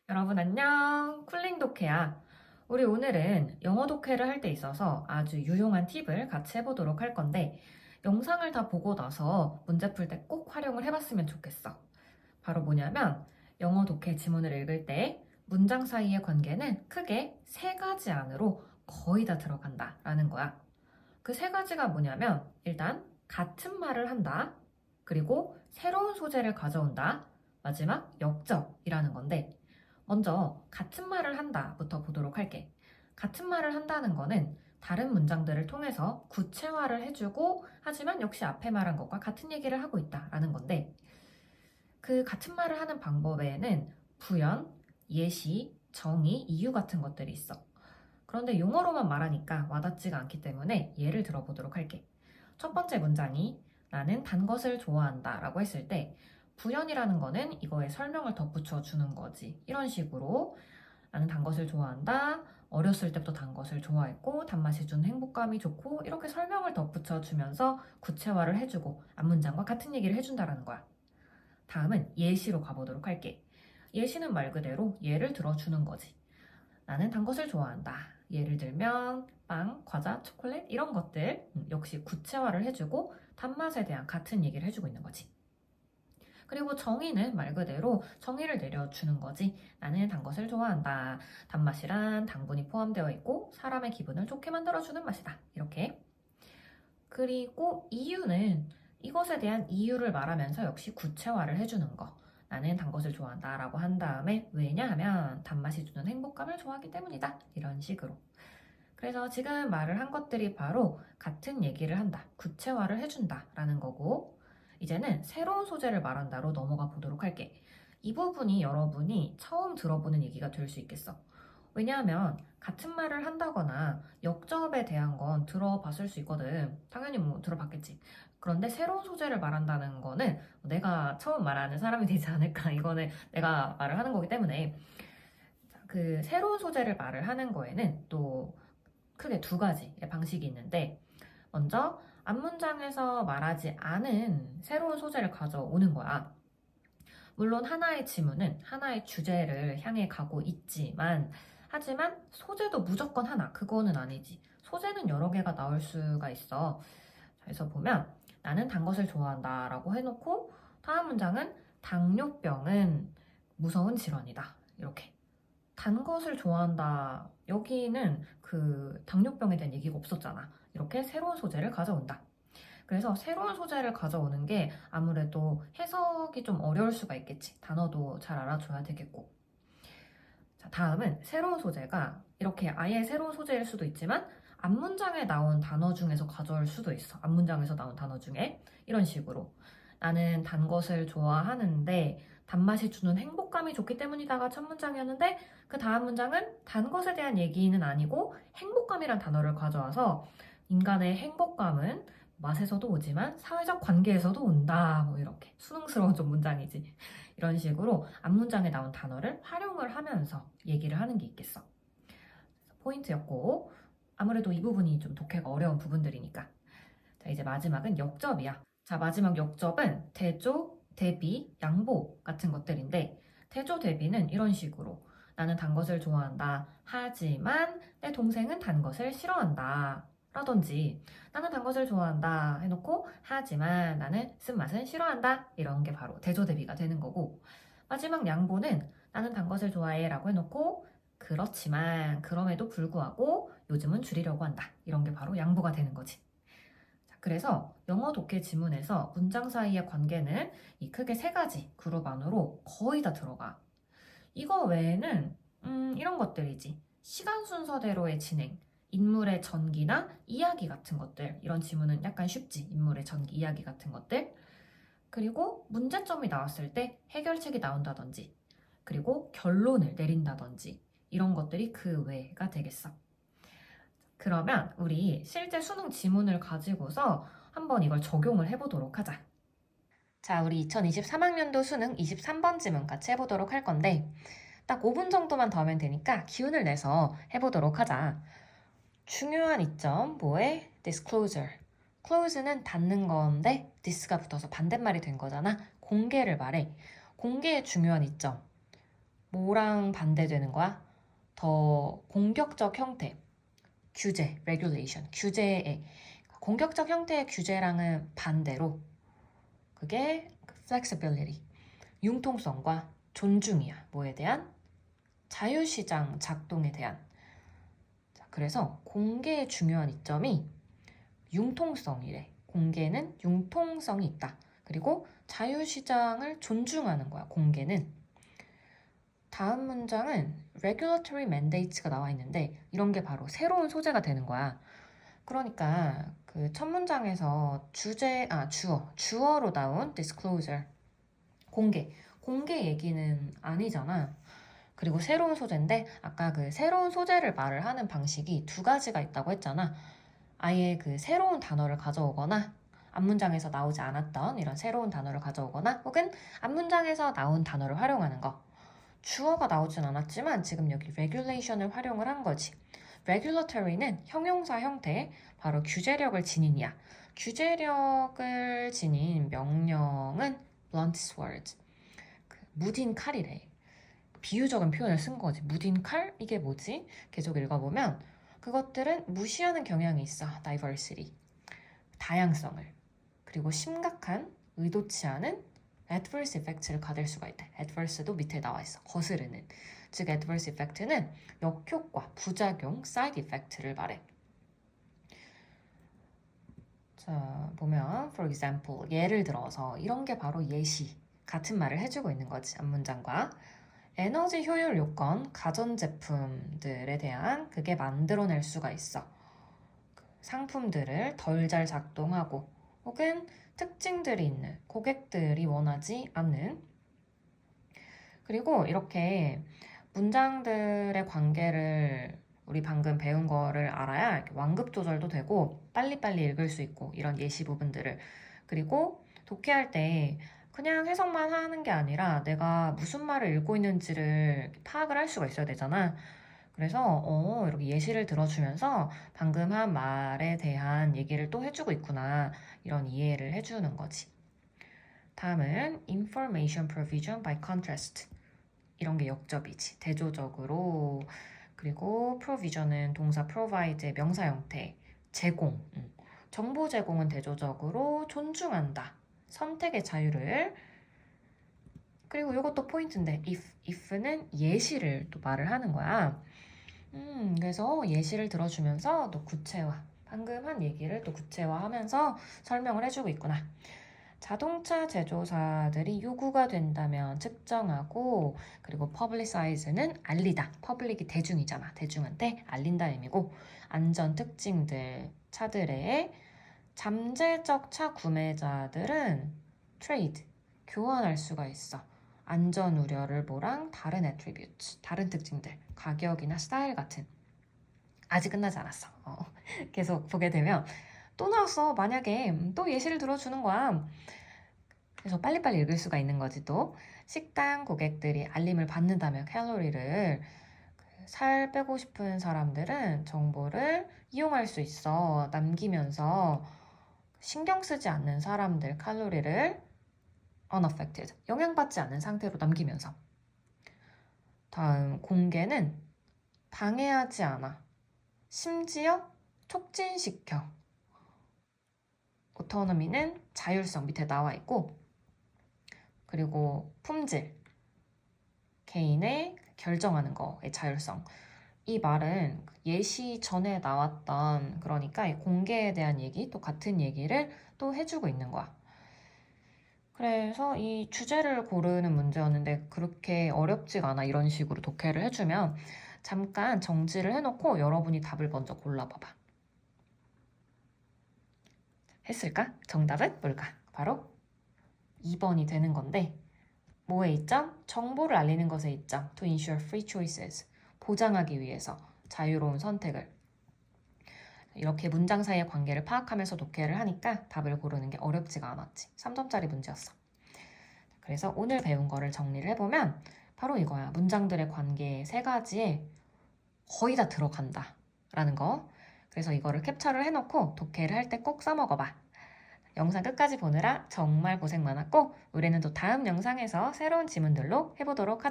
여러분 안녕. 쿨링 독해야. 우리 오늘은 영어 독해를 할 때 있어서 아주 유용한 팁을 같이 해보도록 할 건데 영상을 다 보고 나서 문제 풀 때 꼭 활용을 해봤으면 좋겠어. 바로 뭐냐면 영어 독해 지문을 읽을 때 문장 사이의 관계는 크게 세 가지 안으로 거의 다 들어간다 라는 거야. 그 세 가지가 뭐냐면 일단 같은 말을 한다. 그리고 새로운 소재를 가져온다. 마지막 역접이라는 건데 먼저 같은 말을 한다부터 보도록 할게. 같은 말을 한다는 거는 다른 문장들을 통해서 구체화를 해주고 하지만 역시 앞에 말한 것과 같은 얘기를 하고 있다라는 건데 그 같은 말을 하는 방법에는 부연, 예시, 정의, 이유 같은 것들이 있어. 그런데 용어로만 말하니까 와닿지가 않기 때문에 예를 들어보도록 할게. 첫 번째 문장이 나는 단 것을 좋아한다 라고 했을 때 부연이라는 거는 이거에 설명을 덧붙여 주는 거지. 이런 식으로 나는 단 것을 좋아한다. 어렸을 때부터 단 것을 좋아했고 단맛이 주는 행복감이 좋고 이렇게 설명을 덧붙여 주면서 구체화를 해주고 앞문장과 같은 얘기를 해준다라는 거야. 다음은 예시로 가보도록 할게. 예시는 말 그대로 예를 들어주는 거지. 나는 단 것을 좋아한다. 예를 들면 빵, 과자, 초콜릿 이런 것들 역시 구체화를 해주고 단맛에 대한 같은 얘기를 해주고 있는 거지. 그리고 정의는 말 그대로 정의를 내려주는 거지. 나는 단 것을 좋아한다. 단맛이란 당분이 포함되어 있고 사람의 기분을 좋게 만들어주는 맛이다. 이렇게. 그리고 이유는 이것에 대한 이유를 말하면서 역시 구체화를 해주는 거. 나는 단 것을 좋아한다 라고 한 다음에 왜냐하면 단맛이 주는 행복감을 좋아하기 때문이다. 이런 식으로. 그래서 지금 말을 한 것들이 바로 같은 얘기를 한다. 구체화를 해준다 라는 거고 이제는 새로운 소재를 말한다로 넘어가 보도록 할게. 이 부분이 여러분이 처음 들어보는 얘기가 될 수 있겠어. 왜냐하면 같은 말을 한다거나 역접에 대한 건 들어봤을 수 있거든. 당연히 뭐 들어봤겠지. 그런데 새로운 소재를 말한다는 거는 내가 처음 말하는 사람이 되지 않을까. 이거는 내가 말을 하는 거기 때문에 그 새로운 소재를 말을 하는 거에는 또 크게 두 가지 방식이 있는데 먼저 앞문장에서 말하지 않은 새로운 소재를 가져오는 거야. 물론 하나의 지문은 하나의 주제를 향해 가고 있지만 하지만 소재도 무조건 하나 그거는 아니지. 소재는 여러 개가 나올 수가 있어. 그래서 보면 나는 단 것을 좋아한다 라고 해놓고 다음 문장은 당뇨병은 무서운 질환이다. 이렇게 단 것을 좋아한다. 여기는 그 당뇨병에 대한 얘기가 없었잖아. 이렇게 새로운 소재를 가져온다. 그래서 새로운 소재를 가져오는 게 아무래도 해석이 좀 어려울 수가 있겠지. 단어도 잘 알아줘야 되겠고. 자, 다음은 새로운 소재가 이렇게 아예 새로운 소재일 수도 있지만 앞문장에 나온 단어 중에서 가져올 수도 있어. 앞문장에서 나온 단어 중에 이런 식으로 나는 단 것을 좋아하는데 단맛이 주는 행복감이 좋기 때문이다가 첫 문장이었는데 그 다음 문장은 단 것에 대한 얘기는 아니고 행복감이란 단어를 가져와서 인간의 행복감은 맛에서도 오지만 사회적 관계에서도 온다. 뭐 이렇게 수능스러운 좀 문장이지. 이런 식으로 앞문장에 나온 단어를 활용을 하면서 얘기를 하는 게 있겠어. 포인트였고 아무래도 이 부분이 좀 독해가 어려운 부분들이니까. 자, 이제 마지막은 역접이야. 자, 마지막 역접은 대조, 대비, 양보 같은 것들인데 대조, 대비는 이런 식으로 나는 단 것을 좋아한다. 하지만 내 동생은 단 것을 싫어한다. 라든지 나는 단 것을 좋아한다 해놓고 하지만 나는 쓴맛은 싫어한다. 이런 게 바로 대조, 대비가 되는 거고 마지막 양보는 나는 단 것을 좋아해 라고 해놓고 그렇지만 그럼에도 불구하고 요즘은 줄이려고 한다. 이런 게 바로 양보가 되는 거지. 그래서 영어 독해 지문에서 문장 사이의 관계는 이 크게 세 가지 그룹 안으로 거의 다 들어가. 이거 외에는 이런 것들이지. 시간 순서대로의 진행, 인물의 전기나 이야기 같은 것들. 이런 지문은 약간 쉽지. 인물의 전기, 이야기 같은 것들. 그리고 문제점이 나왔을 때 해결책이 나온다든지, 그리고 결론을 내린다든지 이런 것들이 그 외가 되겠어. 그러면 우리 실제 수능 지문을 가지고서 한번 이걸 적용을 해보도록 하자. 자, 우리 2023학년도 수능 23번 지문 같이 해보도록 할 건데 딱 5분 정도만 더 하면 되니까 기운을 내서 해보도록 하자. 중요한 이점, 뭐에? disclosure. close는 닫는 건데 this가 붙어서 반대말이 된 거잖아. 공개를 말해. 공개의 중요한 이점. 뭐랑 반대되는 거야? 더 공격적 형태, 규제, regulation, 규제의 공격적 형태의 규제랑은 반대로 그게 flexibility, 융통성과 존중이야. 뭐에 대한? 자유시장 작동에 대한. 자, 그래서 공개의 중요한 이점이 융통성이래. 공개는 융통성이 있다. 그리고 자유시장을 존중하는 거야. 공개는. 다음 문장은 regulatory mandates가 나와 있는데 이런 게 바로 새로운 소재가 되는 거야. 그러니까 그 첫 문장에서 주어로 나온 disclosure, 공개 얘기는 아니잖아. 그리고 새로운 소재인데 아까 그 새로운 소재를 말을 하는 방식이 두 가지가 있다고 했잖아. 아예 그 새로운 단어를 가져오거나 앞문장에서 나오지 않았던 이런 새로운 단어를 가져오거나 혹은 앞문장에서 나온 단어를 활용하는 거. 주어가 나오진 않았지만 지금 여기 regulation을 활용을 한 거지. regulatory는 형용사 형태, 바로 규제력을 지닌이야. 규제력을 지닌 명령은 blunt sword, 무딘 칼이래. 비유적인 표현을 쓴 거지. 무딘 칼? 이게 뭐지? 계속 읽어보면 그것들은 무시하는 경향이 있어. diversity, 다양성을. 그리고 심각한, 의도치 않은 adverse effect를 가질 수가 있다. adverse도 밑에 나와 있어. 거스르는. 즉 adverse effect는 역효과, 부작용, side effect를 말해. 자, 보면 for example, 예를 들어서 이런 게 바로 예시, 같은 말을 해주고 있는 거지. 앞문장과. 에너지 효율 요건, 가전제품들에 대한 그게 만들어낼 수가 있어. 상품들을 덜 잘 작동하고 혹은 특징들이 있는, 고객들이 원하지 않는. 그리고 이렇게 문장들의 관계를 우리 방금 배운 거를 알아야 이렇게 완급 조절도 되고 빨리빨리 읽을 수 있고 이런 예시 부분들을. 그리고 독해할 때 그냥 해석만 하는 게 아니라 내가 무슨 말을 읽고 있는지를 파악을 할 수가 있어야 되잖아. 그래서 이렇게 예시를 들어주면서 방금 한 말에 대한 얘기를 또 해주고 있구나, 이런 이해를 해주는 거지. 다음은 information provision by contrast. 이런 게 역접이지. 대조적으로. 그리고 provision은 동사 provide의 명사 형태. 제공. 정보 제공은 대조적으로 존중한다. 선택의 자유를. 그리고 이것도 포인트인데 if는 예시를 또 말을 하는 거야. 그래서 예시를 들어주면서 또 구체화, 방금 한 얘기를 또 구체화하면서 설명을 해주고 있구나. 자동차 제조사들이 요구가 된다면 측정하고, 그리고 publicize는 알리다. public이 대중이잖아. 대중한테 알린다 의미고, 안전 특징들, 차들의 잠재적 차 구매자들은 trade, 교환할 수가 있어. 안전 우려를 뭐랑 다른 attributes, 다른 특징들, 가격이나 스타일 같은. 아직 끝나지 않았어. 계속 보게 되면 또 나왔어. 만약에 또 예시를 들어주는 거야. 그래서 빨리빨리 읽을 수가 있는 거지. 또 식당 고객들이 알림을 받는다면 칼로리를, 살 빼고 싶은 사람들은 정보를 이용할 수 있어. 남기면서 신경 쓰지 않는 사람들 칼로리를 unaffected, 영향받지 않는 상태로 남기면서. 다음 공개는 방해하지 않아. 심지어 촉진시켜. autonomy는 자율성, 밑에 나와 있고, 그리고 품질, 개인의 결정하는 거의 자율성. 이 말은 예시 전에 나왔던, 그러니까 공개에 대한 얘기, 또 같은 얘기를 또 해주고 있는 거야. 그래서 이 주제를 고르는 문제였는데 그렇게 어렵지가 않아. 이런 식으로 독해를 해주면. 잠깐 정지를 해놓고 여러분이 답을 먼저 골라봐봐. 했을까? 정답은 뭘까? 바로 2번이 되는 건데, 뭐에 이점? 정보를 알리는 것에 이점. To ensure free choices. 보장하기 위해서 자유로운 선택을. 이렇게 문장 사이의 관계를 파악하면서 독해를 하니까 답을 고르는 게 어렵지가 않았지. 3점짜리 문제였어. 그래서 오늘 배운 거를 정리를 해보면 바로 이거야. 문장들의 관계 3가지에 거의 다 들어간다 라는 거. 그래서 이거를 캡처를 해놓고 독해를 할 때 꼭 써먹어봐. 영상 끝까지 보느라 정말 고생 많았고, 우리는 또 다음 영상에서 새로운 지문들로 해보도록 하자.